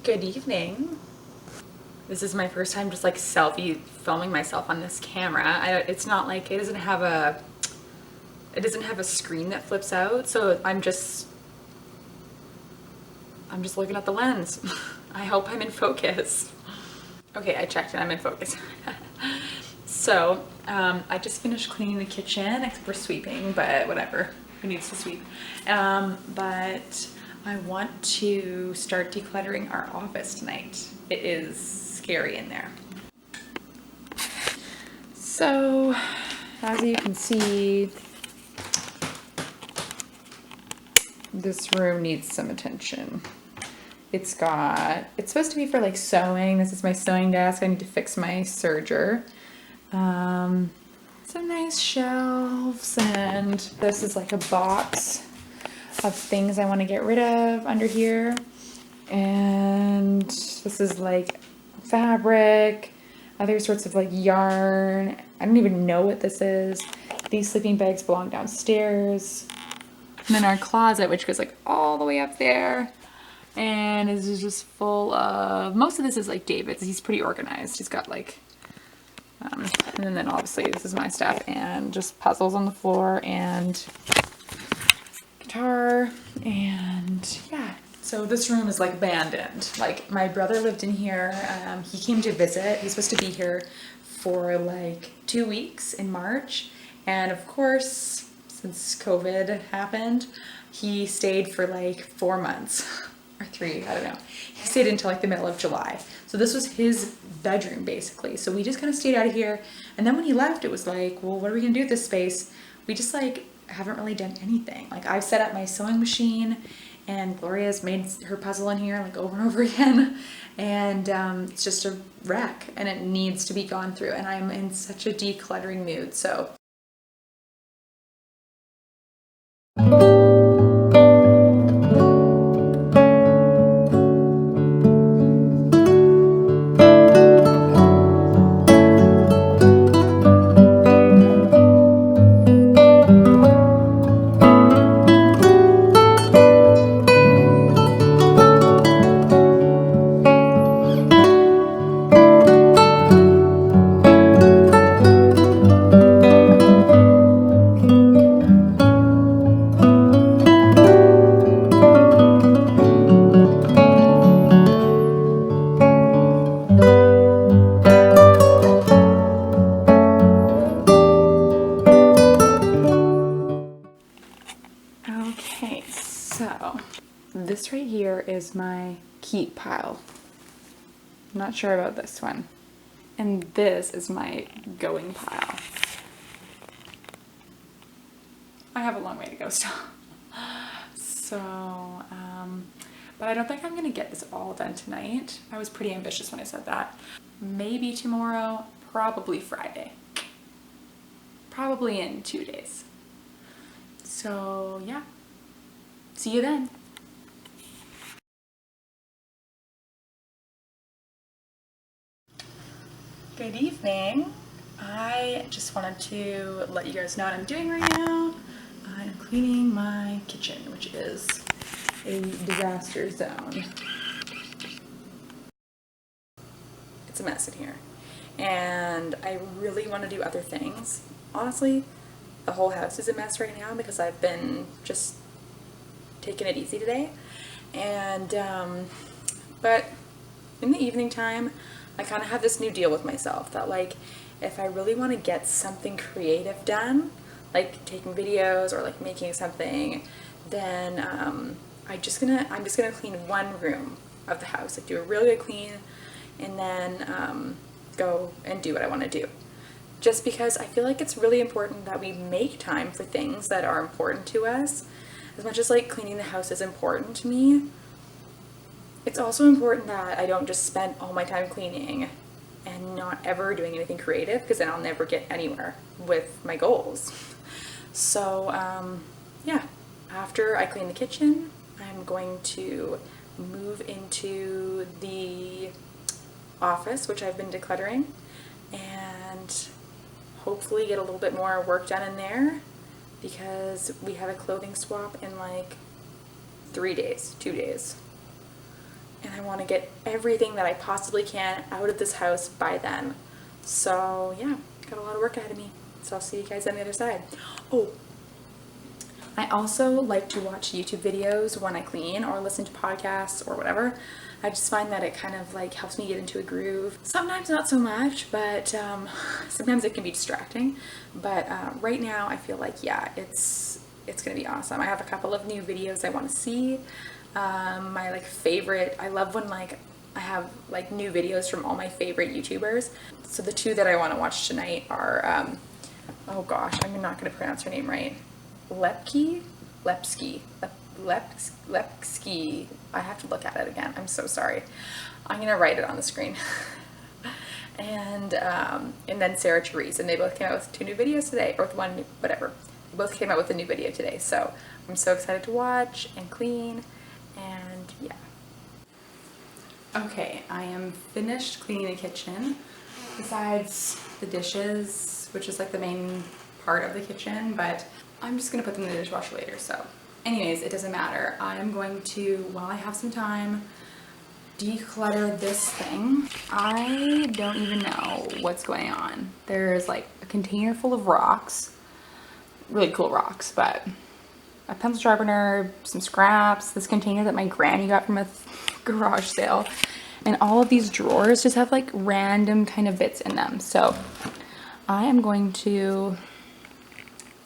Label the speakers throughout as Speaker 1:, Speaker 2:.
Speaker 1: Good evening. This is my first time just like selfie filming myself on this camera. It's not like it doesn't have a screen that flips out, so I'm just looking at the lens. I hope I'm in focus. Okay, I checked and I'm in focus. So I just finished cleaning the kitchen, except for sweeping, but whatever. Who needs to sweep? But I want to start decluttering our office tonight. It is scary in there. So, as you can see, this room needs some attention. It's supposed to be for like sewing. This is my sewing desk. I need to fix my serger. Some nice shelves, and this is like a box of things I want to get rid of under here. And this is like fabric, other sorts of like yarn. I don't even know what this is. These sleeping bags belong downstairs. And then our closet, which goes like all the way up there. And this is just full of, most of this is like David's. He's pretty organized. He's got like, and then obviously this is my stuff and just puzzles on the floor and guitar, and yeah. So this room is like abandoned. Like my brother lived in here. He came to visit. He's supposed to be here for like 2 weeks in March. And of course, since COVID happened, he stayed for like 4 months or 3, I don't know. He stayed until like the middle of July. So this was his bedroom basically. So we just kind of stayed out of here. And then when he left, it was like, well, what are we gonna do with this space? We just like haven't really done anything. Like I've set up my sewing machine, and Gloria's made her puzzle in here like over and over again. And it's just a wreck and it needs to be gone through. And I'm in such a decluttering mood, so. Okay, so this right here is my keep pile. I'm not sure about this one. And this is my going pile. I have a long way to go still. So, but I don't think I'm gonna get this all done tonight. I was pretty ambitious when I said that. Maybe tomorrow, probably Friday. Probably in 2 days. So yeah, see you then. Good evening. I just wanted to let you guys know what I'm doing right now. I'm cleaning my kitchen, which is a disaster zone. It's a mess in here. And I really want to do other things. Honestly, the whole house is a mess right now because I've been just taking it easy today. And, but in the evening time, I kind of have this new deal with myself that like, if I really want to get something creative done, like taking videos or like making something, then I'm just gonna clean one room of the house, like do a really good clean, and then go and do what I want to do. Just because I feel like it's really important that we make time for things that are important to us. As much as like cleaning the house is important to me, it's also important that I don't just spend all my time cleaning and not ever doing anything creative, because then I'll never get anywhere with my goals. So yeah, after I clean the kitchen, I'm going to move into the office, which I've been decluttering, and hopefully get a little bit more work done in there, because we have a clothing swap in like 3 days, 2 days. And I want to get everything that I possibly can out of this house by then. So yeah, got a lot of work ahead of me. So I'll see you guys on the other side. Oh, I also like to watch YouTube videos when I clean or listen to podcasts or whatever. I just find that it kind of like helps me get into a groove. Sometimes not so much, but sometimes it can be distracting. But right now I feel like, yeah, it's gonna be awesome. I have a couple of new videos I want to see. My like favorite, I love when like I have like new videos from all my favorite YouTubers. So the two that I want to watch tonight are, oh gosh, I'm not gonna pronounce her name right. Lepsky. I have to look at it again. I'm so sorry. I'm gonna write it on the screen. and then Sarah Therese, and they both came out with 2 new videos today, or with one, whatever. They both came out with a new video today, so I'm so excited to watch and clean, and yeah. Okay, I am finished cleaning the kitchen, besides the dishes, which is like the main part of the kitchen, but I'm just gonna put them in the dishwasher later, so. Anyways, it doesn't matter. I'm going to, while I have some time, declutter this thing. I don't even know what's going on. There's like a container full of rocks, really cool rocks, but a pencil sharpener, some scraps, this container that my granny got from a garage sale, and all of these drawers just have like random kind of bits in them. So I am going to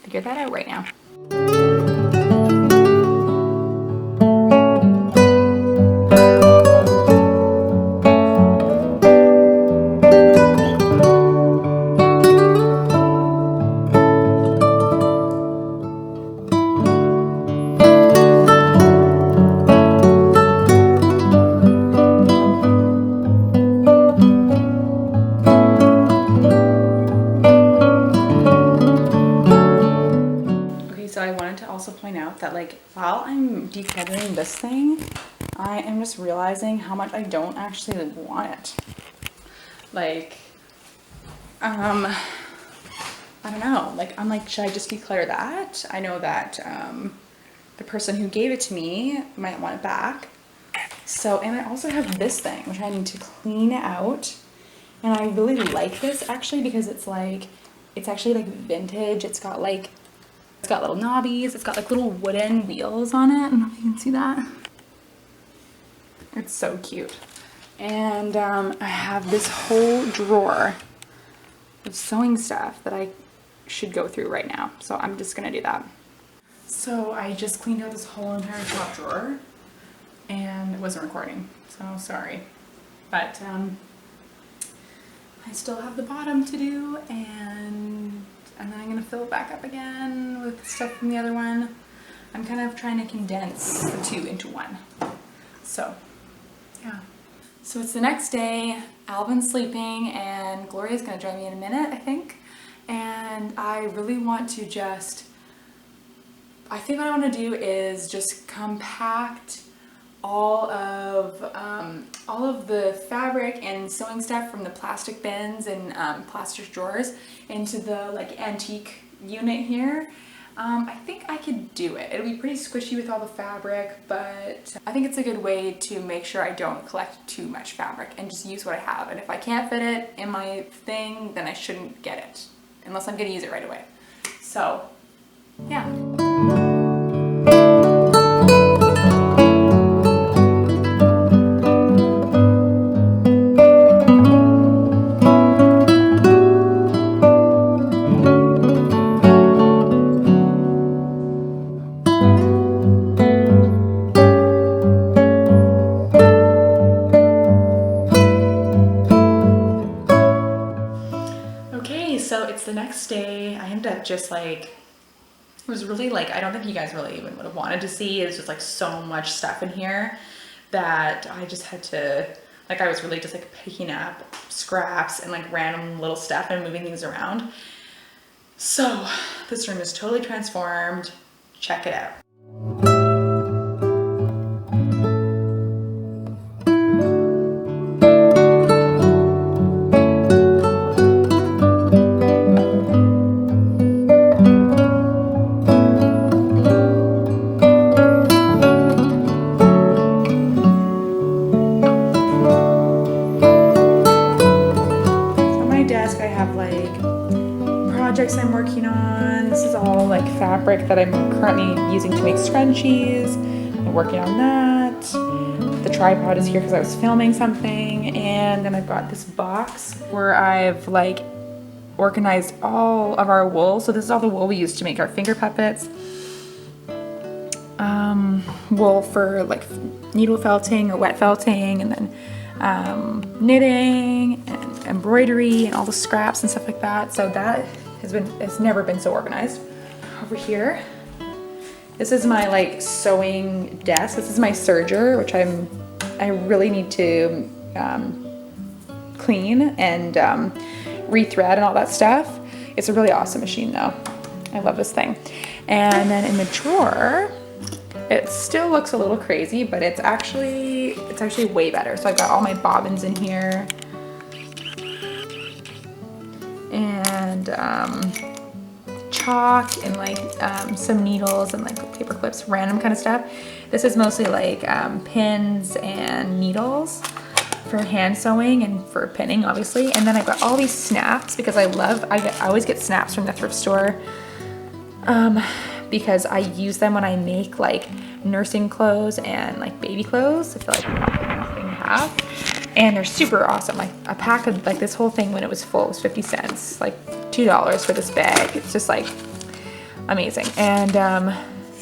Speaker 1: figure that out right now. Point out that like while I'm decluttering this thing, I am just realizing how much I don't actually want it. Like I don't know, like I'm like, should I just declutter that? I know that the person who gave it to me might want it back. So, and I also have this thing which I need to clean out, and I really like this actually because it's like, it's actually like vintage. It's got little knobbies. It's got like little wooden wheels on it. I don't know if you can see that. It's so cute. And I have this whole drawer of sewing stuff that I should go through right now. So I'm just gonna do that. So I just cleaned out this whole entire top drawer, and it wasn't recording, so sorry. But I still have the bottom to do, and then I'm gonna fill it back up again with stuff from the other one. I'm kind of trying to condense the 2 into 1. So, yeah. So it's the next day, Alvin's sleeping, and Gloria's gonna join me in a minute, I think. And I really want to just, I think what I wanna do is just compact all of the fabric and sewing stuff from the plastic bins and plastic drawers into the like antique unit here. I think I could do it. It'll be pretty squishy with all the fabric, but I think it's a good way to make sure I don't collect too much fabric and just use what I have. And if I can't fit it in my thing, then I shouldn't get it, unless I'm gonna use it right away. So, yeah. So it's the next day. I ended up just like, it was really like, I don't think you guys really even would have wanted to see. It's just like so much stuff in here that I just had to, like, I was really just like picking up scraps and like random little stuff and moving things around. So this room is totally transformed. Check it out. projects I'm working on. This is all like fabric that I'm currently using to make scrunchies. I'm working on that. The tripod is here because I was filming something. And then I've got this box where I've like organized all of our wool. So this is all the wool we use to make our finger puppets. Wool for like needle felting or wet felting, and then knitting and embroidery and all the scraps and stuff like that. So that it's never been so organized. Over here, this is my like sewing desk. This is my serger, which I really need to clean and rethread and all that stuff. It's a really awesome machine though. I love this thing. And then in the drawer, it still looks a little crazy, but it's actually way better. So I've got all my bobbins in here, and chalk and like some needles and like paper clips, random kind of stuff. This is mostly like pins and needles for hand sewing and for pinning, obviously. And then I've got all these snaps because I always get snaps from the thrift store. Because I use them when I make like nursing clothes and like baby clothes. I feel like that's a nice thing to have. And they're super awesome. Like a pack of like this whole thing when it was full was 50 cents, like $2 for this bag. It's just like amazing. And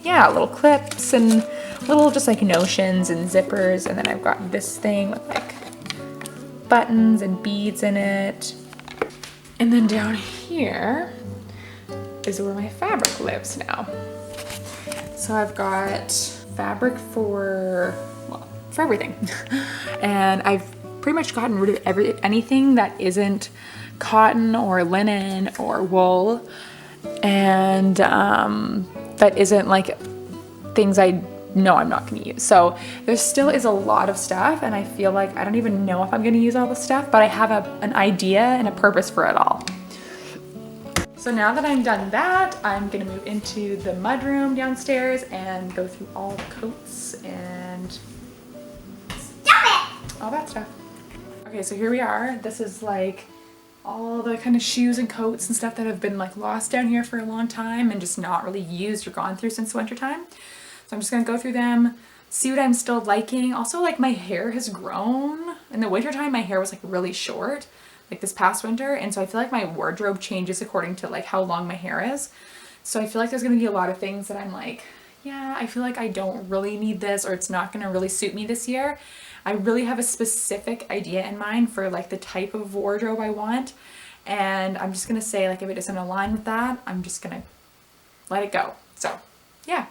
Speaker 1: yeah, little clips and little just like notions and zippers. And then I've got this thing with like buttons and beads in it. And then down here is where my fabric lives now. So I've got fabric for everything. And I've pretty much gotten rid of anything that isn't cotton or linen or wool, and that isn't like things I know I'm not gonna use. So there still is a lot of stuff, and I feel like I don't even know if I'm gonna use all the stuff, but I have an idea and a purpose for it all. So now that I'm done that, I'm gonna move into the mudroom downstairs and go through all the coats and all that stuff. Okay, so here we are. This is like all the kind of shoes and coats and stuff that have been like lost down here for a long time and just not really used or gone through since wintertime. So I'm just gonna go through them, see what I'm still liking. Also, like my hair has grown. In the wintertime, my hair was like really short, like this past winter, and so I feel like my wardrobe changes according to like how long my hair is. So I feel like there's gonna be a lot of things that I'm like, yeah, I feel like I don't really need this, or it's not gonna really suit me this year. I really have a specific idea in mind for like the type of wardrobe I want, and I'm just gonna say like if it doesn't align with that, I'm just gonna let it go. So yeah.